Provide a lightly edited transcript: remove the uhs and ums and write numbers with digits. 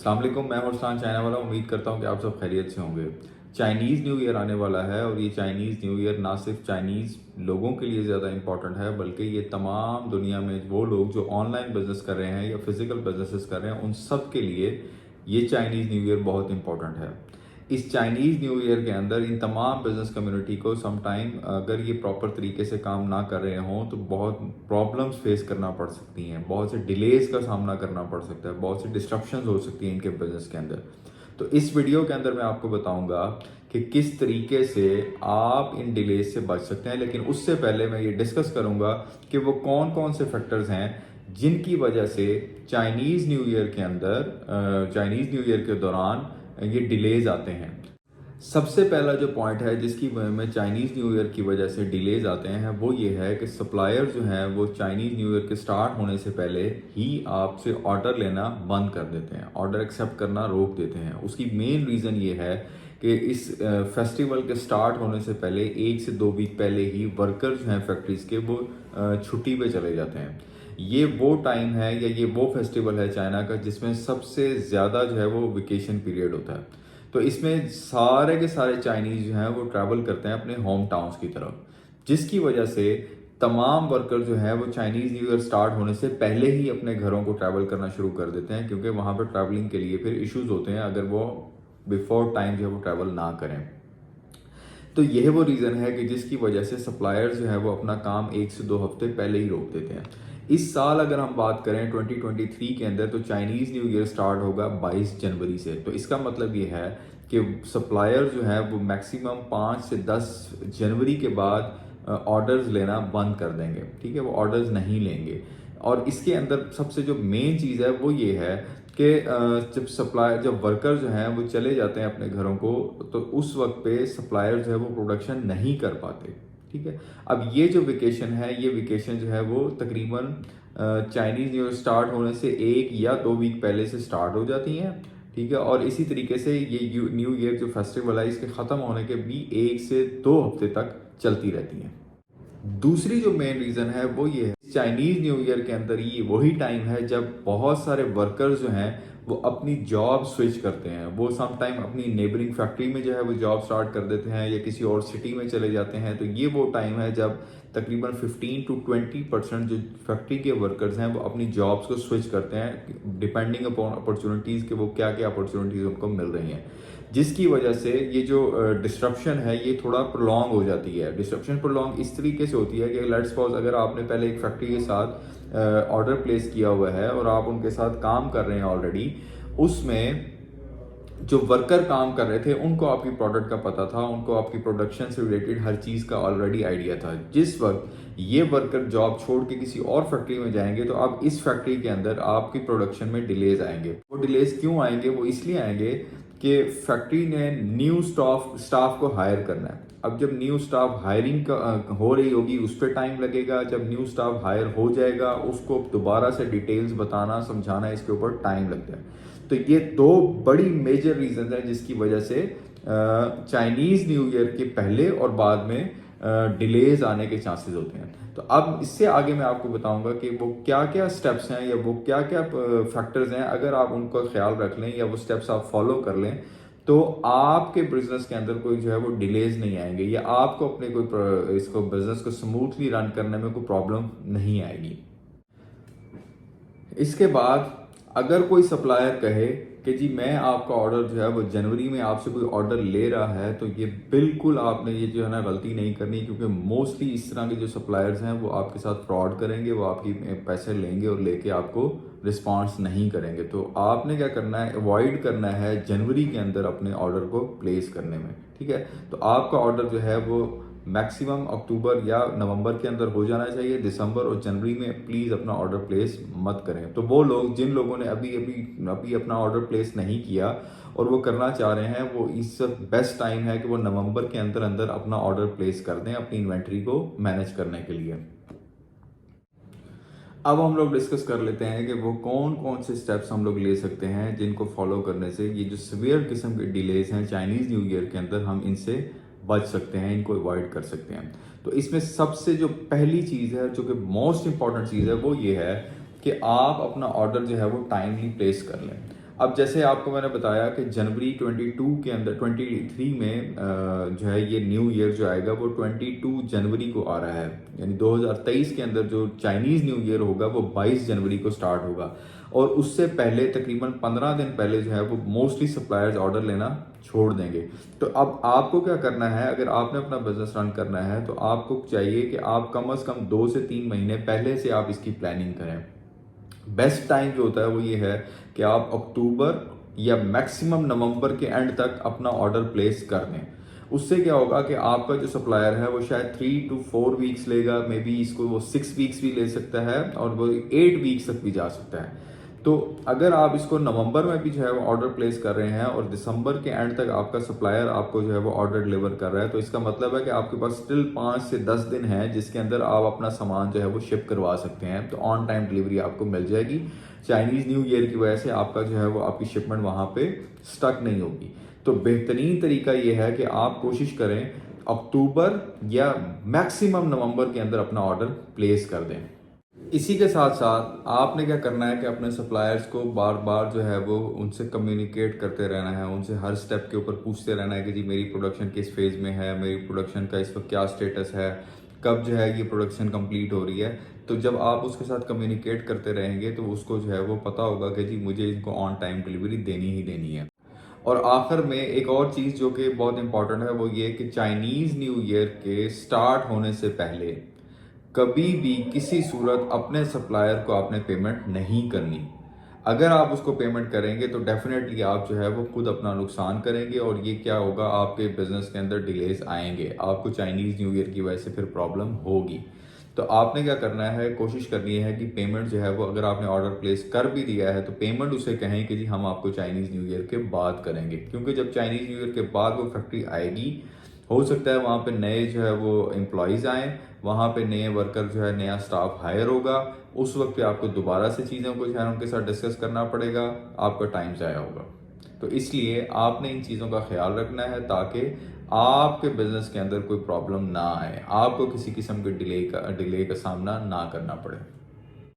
अस्सलाम वालेकुम, मैं हुसैन चाइना वाला। उम्मीद करता हूँ कि आप सब खैरियत से होंगे। चाइनीज़ न्यू ईयर आने वाला है और ये चाइनीज़ न्यू ईयर ना सिर्फ चाइनीज़ लोगों के लिए ज़्यादा इंपॉर्टेंट है, बल्कि ये तमाम दुनिया में वो लोग जो ऑनलाइन बिजनेस कर रहे हैं या फिजिकल बिजनेसेस कर रहे हैं, उन सब के लिए ये चाइनीज़ न्यू ईयर बहुत इंपॉर्टेंट है। इस चाइनीज़ न्यू ईयर के अंदर इन तमाम बिजनेस कम्युनिटी को सम टाइम अगर ये प्रॉपर तरीके से काम ना कर रहे हों तो बहुत प्रॉब्लम्स फेस करना पड़ सकती हैं, बहुत से डिलेज का सामना करना पड़ सकता है, बहुत सी डिस्ट्रप्शंस हो सकती हैं इनके बिजनेस के अंदर। तो इस वीडियो के अंदर मैं आपको बताऊंगा कि किस तरीके से आप इन डिलेज से बच सकते हैं, लेकिन उससे पहले मैं ये डिस्कस करूंगा कि वो कौन कौन से फैक्टर्स हैं जिनकी वजह से चाइनीज़ न्यू ईयर के अंदर चाइनीज़ न्यू ईयर के दौरान ये डिलेज आते हैं। सबसे पहला जो पॉइंट है जिसकी वजह में चाइनीज़ न्यू ईयर की वजह से डिलेज आते हैं वो ये है कि सप्लायर जो हैं वो चाइनीज़ न्यू ईयर के स्टार्ट होने से पहले ही आपसे ऑर्डर लेना बंद कर देते हैं, ऑर्डर एक्सेप्ट करना रोक देते हैं। उसकी मेन रीज़न ये है कि इस फेस्टिवल के स्टार्ट होने से पहले 1 से 2 वीक पहले ही वर्कर जो हैं फैक्ट्रीज के वो छुट्टी पे चले जाते हैं। ये वो टाइम है या ये वो फेस्टिवल है चाइना का जिसमें सबसे ज़्यादा जो है वो वेकेशन पीरियड होता है। तो इसमें सारे के सारे चाइनीज़ जो हैं वो ट्रैवल करते हैं अपने होम टाउन्स की तरफ, जिसकी वजह से तमाम वर्कर जो है वो चाइनीज़ न्यू ईयर स्टार्ट होने से पहले ही अपने घरों को ट्रैवल करना शुरू कर देते हैं, क्योंकि वहाँ पर ट्रैवलिंग के लिए फिर इश्यूज होते हैं अगर वो बिफोर टाइम जो है वो ट्रैवल ना करें। तो यह वो रीज़न है कि जिसकी वजह से सप्लायर्स जो है वो अपना काम 1 से 2 हफ्ते पहले ही रोक देते हैं। इस साल अगर हम बात करें 2023 के अंदर, तो चाइनीज़ न्यू ईयर स्टार्ट होगा 22 जनवरी से। तो इसका मतलब ये है कि सप्लायर जो है वो मैक्सिमम 5 से 10 जनवरी के बाद ऑर्डर्स लेना बंद कर देंगे, ठीक है, वो ऑर्डर्स नहीं लेंगे। और इसके अंदर सबसे जो मेन चीज़ है वो ये है कि जब वर्कर जो हैं वो चले जाते हैं अपने घरों को, तो उस वक्त पे सप्लायर जो है वो प्रोडक्शन नहीं कर पाते, ठीक है। अब ये जो वेकेशन है, ये वेकेशन जो है वो तकरीबन चाइनीज़ न्यू ईयर स्टार्ट होने से 1 या 2 वीक पहले से स्टार्ट हो जाती हैं, ठीक है। और इसी तरीके से ये न्यू ईयर जो फेस्टिवल है इसके ख़त्म होने के भी 1 से 2 हफ्ते तक चलती रहती हैं। दूसरी जो मेन रीज़न है वो ये है, चाइनीज़ न्यू ईयर के अंदर ये वही टाइम है जब बहुत सारे वर्कर्स जो हैं वो अपनी जॉब स्विच करते हैं। वो सम टाइम अपनी नेबरिंग फैक्ट्री में जो है वो जॉब स्टार्ट कर देते हैं या किसी और सिटी में चले जाते हैं। तो ये वो टाइम है जब तकरीबन 15 to 20% जो फैक्ट्री के वर्कर्स हैं वो अपनी जॉब्स को स्विच करते हैं, डिपेंडिंग अपॉन अपॉर्चुनिटीज़ के वो क्या क्या अपॉर्चुनिटीज़ उनको मिल रही हैं, जिसकी वजह से ये जो डिस्ट्रप्शन है ये थोड़ा प्रोलॉन्ग हो जाती है। डिस्ट्रप्शन प्रोलॉन्ग इस तरीके से होती है कि लेट्स सपोज अगर आपने पहले एक फैक्ट्री के साथ ऑर्डर प्लेस किया हुआ है और आप उनके साथ काम कर रहे हैं ऑलरेडी, उसमें जो वर्कर काम कर रहे थे उनको आपकी प्रोडक्ट का पता था, उनको आपकी प्रोडक्शन से रिलेटेड हर चीज़ का ऑलरेडी आइडिया था। जिस वक्त ये वर्कर जॉब छोड़ के किसी और फैक्ट्री में जाएंगे तो अब इस फैक्ट्री के अंदर आपकी प्रोडक्शन में डिलेज आएंगे। वो डिलेज क्यों आएंगे? वो इसलिए आएंगे कि फैक्ट्री ने न्यू स्टाफ को हायर करना है। अब जब न्यू स्टाफ हायरिंग हो रही होगी उस पर टाइम लगेगा। जब न्यू स्टाफ हायर हो जाएगा उसको दोबारा से डिटेल्स बताना समझाना इसके ऊपर टाइम लगता है। तो ये दो बड़ी मेजर रीजन है जिसकी वजह से चाइनीज़ न्यू ईयर के पहले और बाद में डिलेज आने के चांसेस होते हैं। तो अब इससे आगे मैं आपको बताऊंगा कि वो क्या क्या स्टेप्स हैं या वो क्या क्या फैक्टर्स हैं, अगर आप उनका ख्याल रख लें या वो स्टेप्स आप फॉलो कर लें तो आपके बिजनेस के अंदर कोई जो है वो डिलेज नहीं आएंगे या आपको अपने कोई इसको बिजनेस को स्मूथली रन करने में कोई प्रॉब्लम नहीं आएगी। इसके बाद अगर कोई सप्लायर कहे कि जी मैं आपका ऑर्डर जो है वो जनवरी में आपसे कोई ऑर्डर ले रहा है, तो ये बिल्कुल आपने ये जो है ना गलती नहीं करनी, क्योंकि मोस्टली इस तरह के जो सप्लायर्स हैं वो आपके साथ फ्रॉड करेंगे, वो आपकी पैसे लेंगे और लेके आपको रिस्पॉन्स नहीं करेंगे। तो आपने क्या करना है, अवॉइड करना है जनवरी के अंदर अपने ऑर्डर को प्लेस करने में, ठीक है। तो आपका ऑर्डर जो है वो मैक्सिमम अक्टूबर या नवंबर के अंदर हो जाना चाहिए। दिसंबर और जनवरी में प्लीज़ अपना ऑर्डर प्लेस मत करें। तो वो लोग जिन लोगों ने अभी अपना ऑर्डर प्लेस नहीं किया और वो करना चाह रहे हैं, वो इस बेस्ट टाइम है कि वो नवंबर के अंदर अंदर अपना ऑर्डर प्लेस कर दें अपनी इन्वेंट्री को मैनेज करने के लिए। अब हम लोग डिस्कस कर लेते हैं कि वो कौन कौन से स्टेप्स हम लोग ले सकते हैं जिनको फॉलो करने से ये जो सीवियर किस्म के डिलेज हैं चाइनीज़ न्यू ईयर के अंदर, हम इनसे बच सकते हैं, इनको अवॉइड कर सकते हैं। तो इसमें सबसे जो पहली चीज़ है, जो कि मोस्ट इंपॉर्टेंट चीज़ है, वो ये है कि आप अपना ऑर्डर जो है वो टाइमली प्लेस कर लें। अब जैसे आपको मैंने बताया कि जनवरी 22 के अंदर 23 में जो है ये न्यू ईयर जो आएगा वो 22 जनवरी को आ रहा है, यानी 2023 के अंदर जो चाइनीज़ न्यू ईयर होगा वो 22 जनवरी को स्टार्ट होगा। और उससे पहले तकरीबन 15 दिन पहले जो है वो मोस्टली सप्लायर्स ऑर्डर लेना छोड़ देंगे। तो अब आपको क्या करना है, अगर आपने अपना बिजनेस रन करना है तो आपको चाहिए कि आप कम से कम 2 से 3 महीने पहले से आप इसकी प्लानिंग करें। बेस्ट टाइम जो होता है वो ये है कि आप अक्टूबर या मैक्सिमम नवंबर के एंड तक अपना ऑर्डर प्लेस कर दें। उससे क्या होगा कि आपका जो सप्लायर है वो शायद 3 to 4 वीक्स लेगा, मे बी इसको वो 6 वीक्स भी ले सकता है और वो 8 वीक्स तक भी जा सकता है। तो अगर आप इसको नवंबर में भी जो है वो ऑर्डर प्लेस कर रहे हैं और दिसंबर के एंड तक आपका सप्लायर आपको जो है वो ऑर्डर डिलीवर कर रहा है, तो इसका मतलब है कि आपके पास स्टिल 5 से 10 दिन है जिसके अंदर आप अपना सामान जो है वो शिप करवा सकते हैं। तो ऑन टाइम डिलीवरी आपको मिल जाएगी। चाइनीज़ न्यू ईयर की वजह से आपका जो है वो आपकी शिपमेंट वहाँ पे स्टक नहीं होगी। तो बेहतरीन तरीका ये है कि आप कोशिश करें अक्टूबर या मैक्सिमम नवंबर के अंदर अपना ऑर्डर प्लेस कर दें। इसी के साथ साथ आपने क्या करना है कि अपने सप्लायर्स को बार बार जो है वो उनसे कम्युनिकेट करते रहना है, उनसे हर स्टेप के ऊपर पूछते रहना है कि जी मेरी प्रोडक्शन किस फेज़ में है, मेरी प्रोडक्शन का इस वक्त क्या स्टेटस है, कब जो है ये प्रोडक्शन कंप्लीट हो रही है। तो जब आप उसके साथ कम्युनिकेट करते रहेंगे तो उसको जो है वो पता होगा कि जी मुझे इनको ऑन टाइम डिलीवरी देनी ही देनी है। और आखिर में एक और चीज़ जो कि बहुत इंपॉर्टेंट है वो ये कि चाइनीज़ न्यू ईयर के स्टार्ट होने से पहले कभी भी किसी सूरत अपने सप्लायर को आपने पेमेंट नहीं करनी। अगर आप उसको पेमेंट करेंगे तो डेफिनेटली आप जो है वो खुद अपना नुकसान करेंगे और ये क्या होगा, आपके बिजनेस के अंदर डिलेस आएंगे, आपको चाइनीज़ न्यू ईयर की वजह से फिर प्रॉब्लम होगी। तो आपने क्या करना है, कोशिश करनी है कि पेमेंट जो है वो अगर आपने ऑर्डर प्लेस कर भी दिया है तो पेमेंट उसे कहें कि जी हम आपको चाइनीज़ न्यू ईयर के बाद करेंगे, क्योंकि जब चाइनीज़ न्यू ईयर के बाद वो फैक्ट्री आएगी हो सकता है वहाँ पे नए जो है वो एम्प्लॉयज़ आएँ, वहाँ पे नए वर्कर जो है नया स्टाफ हायर होगा, उस वक्त पे आपको दोबारा से चीज़ों को जो है उनके साथ डिस्कस करना पड़ेगा, आपका टाइम ज़ाया होगा। तो इसलिए आपने इन चीज़ों का ख्याल रखना है ताकि आपके बिजनेस के अंदर कोई प्रॉब्लम ना आए, आपको किसी किस्म के डिले का सामना ना करना पड़े।